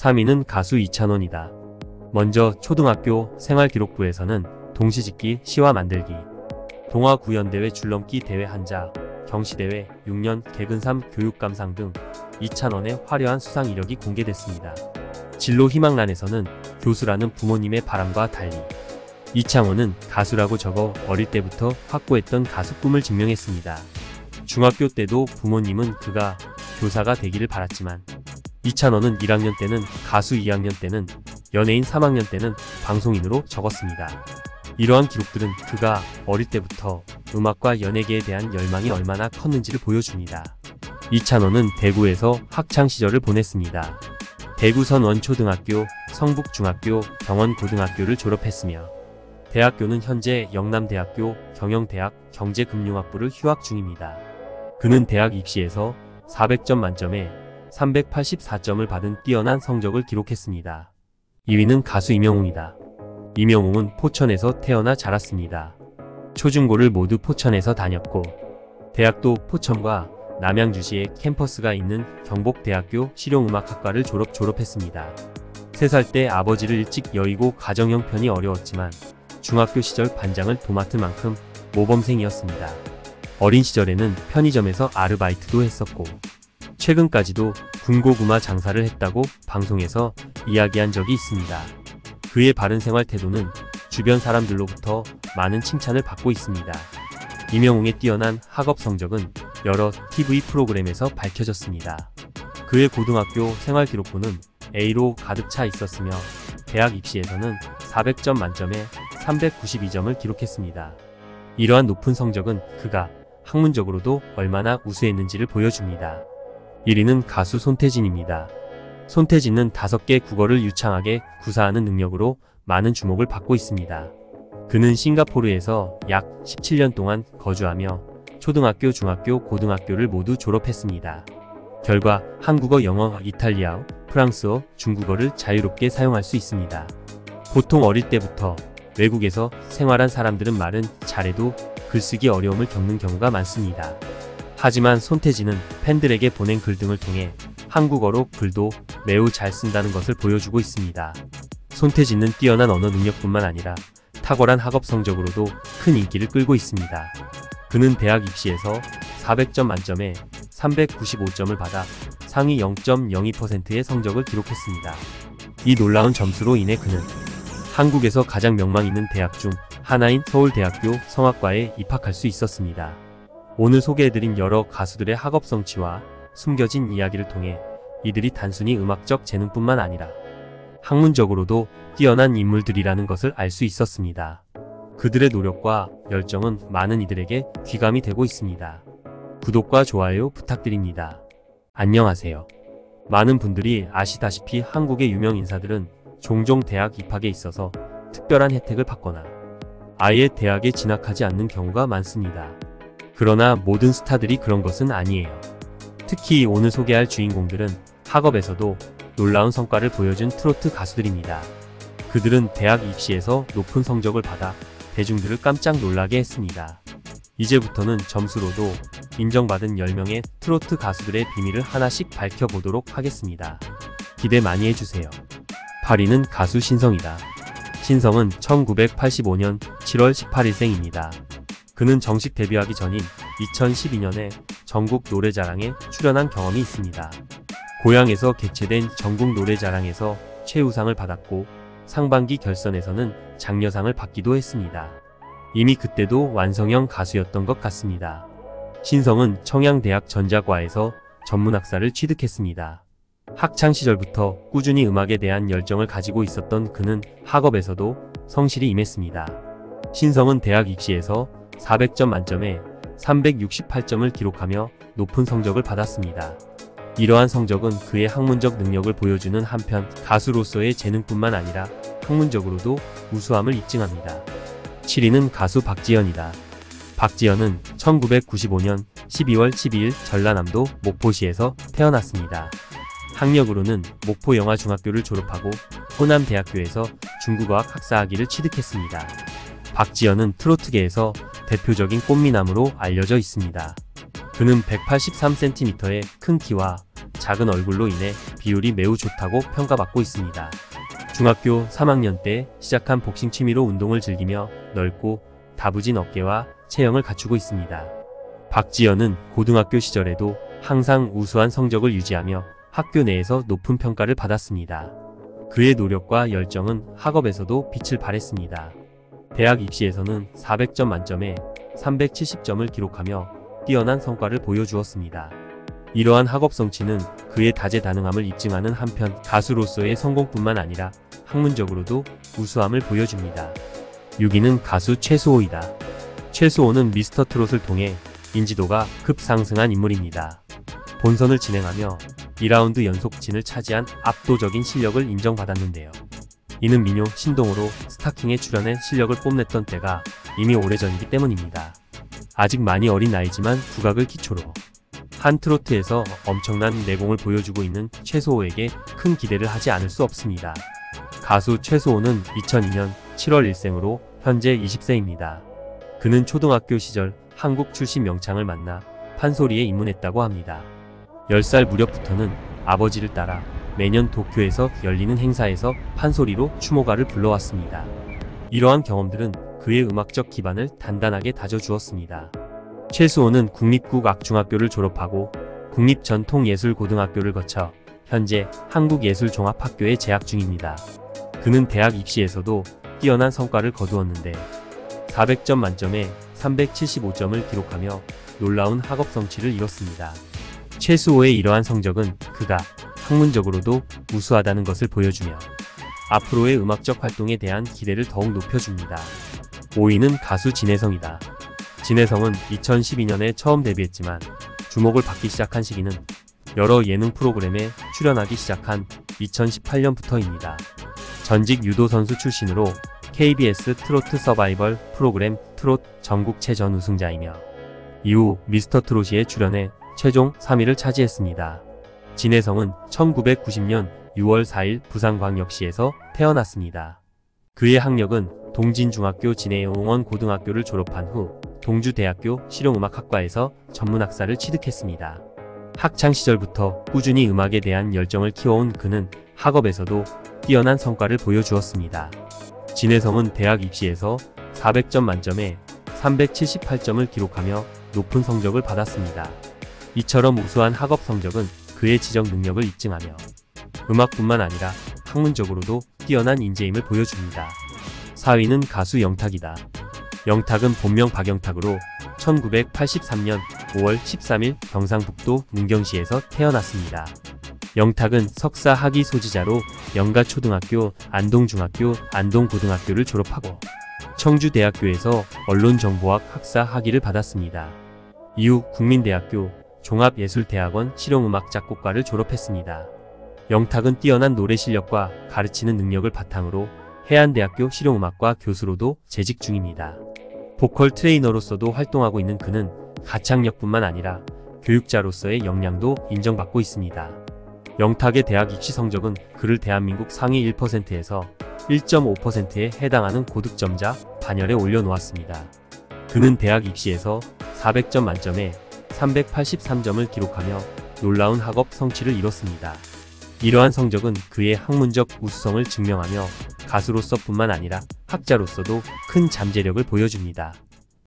3위는 가수 이찬원이다. 먼저 초등학교 생활기록부에서는 동시짓기, 시와 만들기, 동화구연대회 줄넘기 대회 한자, 경시대회, 6년 개근삼 교육감상 등 이찬원의 화려한 수상 이력이 공개됐습니다. 진로 희망란에서는 교수라는 부모님의 바람과 달리 이찬원은 가수라고 적어 어릴 때부터 확고했던 가수 꿈을 증명했습니다. 중학교 때도 부모님은 그가 교사가 되기를 바랐지만 이찬원은 1학년 때는 가수, 2학년 때는 연예인, 3학년 때는 방송인으로 적었습니다. 이러한 기록들은 그가 어릴 때부터 음악과 연예계에 대한 열망이 얼마나 컸는지를 보여줍니다. 이찬원은 대구에서 학창시절을 보냈습니다. 대구 선원초등학교, 성북중학교, 경원고등학교를 졸업했으며 대학교는 현재 영남대학교 경영대학 경제금융학부를 휴학 중입니다. 그는 대학 입시에서 400점 만점에 384점을 받은 뛰어난 성적을 기록했습니다. 2위는 가수 임영웅이다. 임영웅은 포천에서 태어나 자랐습니다. 초중고를 모두 포천에서 다녔고 대학도 포천과 남양주시에 캠퍼스가 있는 경복대학교 실용음악학과를 졸업했습니다. 3살 때 아버지를 일찍 여의고 가정 형편이 어려웠지만 중학교 시절 반장을 도맡을 만큼 모범생이었습니다. 어린 시절에는 편의점에서 아르바이트도 했었고 최근까지도 군고구마 장사를 했다고 방송에서 이야기한 적이 있습니다. 그의 바른 생활 태도는 주변 사람들로부터 많은 칭찬을 받고 있습니다. 임영웅의 뛰어난 학업 성적은 여러 TV 프로그램에서 밝혀졌습니다. 그의 고등학교 생활기록부는 A로 가득 차 있었으며 대학 입시에서는 400점 만점에 392점을 기록했습니다. 이러한 높은 성적은 그가 학문적으로도 얼마나 우수했는지를 보여줍니다. 1위는 가수 손태진입니다. 손태진은 5개 국어를 유창하게 구사하는 능력으로 많은 주목을 받고 있습니다. 그는 싱가포르에서 약 17년 동안 거주하며 초등학교, 중학교, 고등학교를 모두 졸업했습니다. 결과 한국어, 영어, 이탈리아어, 프랑스어, 중국어를 자유롭게 사용할 수 있습니다. 보통 어릴 때부터 외국에서 생활한 사람들은 말은 잘해도 글쓰기 어려움을 겪는 경우가 많습니다. 하지만 손태진은 팬들에게 보낸 글 등을 통해 한국어로 글도 매우 잘 쓴다는 것을 보여주고 있습니다. 손태진은 뛰어난 언어 능력뿐만 아니라 탁월한 학업 성적으로도 큰 인기를 끌고 있습니다. 그는 대학 입시에서 400점 만점에 395점을 받아 상위 0.02%의 성적을 기록했습니다. 이 놀라운 점수로 인해 그는 한국에서 가장 명망 있는 대학 중 하나인 서울대학교 성악과에 입학할 수 있었습니다. 오늘 소개해드린 여러 가수들의 학업 성취와 숨겨진 이야기를 통해 이들이 단순히 음악적 재능뿐만 아니라 학문적으로도 뛰어난 인물들이라는 것을 알 수 있었습니다. 그들의 노력과 열정은 많은 이들에게 귀감이 되고 있습니다. 구독과 좋아요 부탁드립니다. 안녕하세요. 많은 분들이 아시다시피 한국의 유명 인사들은 종종 대학 입학에 있어서 특별한 혜택을 받거나 아예 대학에 진학하지 않는 경우가 많습니다. 그러나 모든 스타들이 그런 것은 아니에요. 특히 오늘 소개할 주인공들은 학업에서도 놀라운 성과를 보여준 트로트 가수들입니다. 그들은 대학 입시에서 높은 성적을 받아 대중들을 깜짝 놀라게 했습니다. 이제부터는 점수로도 인정받은 10명의 트로트 가수들의 비밀을 하나씩 밝혀보도록 하겠습니다. 기대 많이 해주세요. 8위는 가수 신성이다. 신성은 1985년 7월 18일생입니다. 그는 정식 데뷔하기 전인 2012년에 전국 노래자랑에 출연한 경험이 있습니다. 고향에서 개최된 전국 노래자랑에서 최우상을 받았고 상반기 결선에서는 장려상을 받기도 했습니다. 이미 그때도 완성형 가수였던 것 같습니다. 신성은 청양대학 전자과에서 전문학사를 취득했습니다. 학창시절부터 꾸준히 음악에 대한 열정을 가지고 있었던 그는 학업에서도 성실히 임했습니다. 신성은 대학 입시에서 400점 만점에 368점을 기록하며 높은 성적을 받았습니다. 이러한 성적은 그의 학문적 능력을 보여주는 한편 가수로서의 재능뿐만 아니라 학문적으로도 우수함을 입증합니다. 7위는 가수 박지현이다. 박지현은 1995년 12월 12일 전라남도 목포시에서 태어났습니다. 학력으로는 목포영화중학교를 졸업하고 호남대학교에서 중국어학 학사학위를 취득했습니다. 박지현은 트로트계에서 대표적인 꽃미남으로 알려져 있습니다. 그는 183cm의 큰 키와 작은 얼굴로 인해 비율이 매우 좋다고 평가받고 있습니다. 중학교 3학년 때 시작한 복싱 취미로 운동을 즐기며 넓고 다부진 어깨와 체형을 갖추고 있습니다. 박지현은 고등학교 시절에도 항상 우수한 성적을 유지하며 학교 내에서 높은 평가를 받았습니다. 그의 노력과 열정은 학업에서도 빛을 발했습니다. 대학 입시에서는 400점 만점에 370점을 기록하며 뛰어난 성과를 보여주었습니다. 이러한 학업 성취는 그의 다재다능함을 입증하는 한편 가수로서의 성공뿐만 아니라 학문적으로도 우수함을 보여줍니다. 6위는 가수 최수호이다. 최수호는 미스터트롯을 통해 인지도가 급상승한 인물입니다. 본선을 진행하며 2라운드 연속 진을 차지한 압도적인 실력을 인정받았는데요. 이는 민요, 신동호로 스타킹에 출연해 실력을 뽐냈던 때가 이미 오래전이기 때문입니다. 아직 많이 어린 나이지만 국악을 기초로 한 트로트에서 엄청난 내공을 보여주고 있는 최수호에게 큰 기대를 하지 않을 수 없습니다. 가수 최수호는 2002년 7월 일생으로 현재 20세입니다. 그는 초등학교 시절 한국 출신 명창을 만나 판소리에 입문했다고 합니다. 10살 무렵부터는 아버지를 따라 매년 도쿄에서 열리는 행사에서 판소리로 추모가를 불러왔습니다. 이러한 경험들은 그의 음악적 기반을 단단하게 다져주었습니다. 최수호는 국립국악중학교를 졸업하고 국립전통예술고등학교를 거쳐 현재 한국예술종합학교에 재학 중입니다. 그는 대학 입시에서도 뛰어난 성과를 거두었는데 400점 만점에 375점을 기록하며 놀라운 학업 성취를 이뤘습니다. 최수호의 이러한 성적은 그가 학문적으로도 우수하다는 것을 보여주며 앞으로의 음악적 활동에 대한 기대를 더욱 높여줍니다. 5위는 가수 진혜성이다. 진혜성은 2012년에 처음 데뷔했지만 주목을 받기 시작한 시기는 여러 예능 프로그램에 출연하기 시작한 2018년부터입니다. 전직 유도 선수 출신으로 KBS 트로트 서바이벌 프로그램 트롯 전국체전 우승자이며 이후 미스터트롯에 출연해 최종 3위를 차지했습니다. 진혜성은 1990년 6월 4일 부산광역시에서 태어났습니다. 그의 학력은 동진중학교 진해용원고등학교를 졸업한 후 동주대학교 실용음악학과에서 전문학사를 취득했습니다. 학창시절부터 꾸준히 음악에 대한 열정을 키워온 그는 학업에서도 뛰어난 성과를 보여주었습니다. 진혜성은 대학 입시에서 400점 만점에 378점을 기록하며 높은 성적을 받았습니다. 이처럼 우수한 학업 성적은 그의 지적 능력을 입증하며 음악뿐만 아니라 학문적으로도 뛰어난 인재임을 보여줍니다. 4위는 가수 영탁이다. 영탁은 본명 박영탁으로 1983년 5월 13일 경상북도 문경시에서 태어났습니다. 영탁은 석사 학위 소지자로 영가초등학교, 안동중학교, 안동고등학교를 졸업하고 청주대학교에서 언론정보학 학사 학위를 받았습니다. 이후 국민대학교 종합예술대학원 실용음악작곡과를 졸업했습니다. 영탁은 뛰어난 노래 실력과 가르치는 능력을 바탕으로 해안대학교 실용음악과 교수로도 재직 중입니다. 보컬 트레이너로서도 활동하고 있는 그는 가창력뿐만 아니라 교육자로서의 역량도 인정받고 있습니다. 영탁의 대학 입시 성적은 그를 대한민국 상위 1%에서 1.5%에 해당하는 고득점자 반열에 올려놓았습니다. 그는 대학 입시에서 400점 만점에 383점을 기록하며 놀라운 학업 성취를 이뤘습니다. 이러한 성적은 그의 학문적 우수성을 증명하며 가수로서뿐만 아니라 학자로서도 큰 잠재력을 보여줍니다.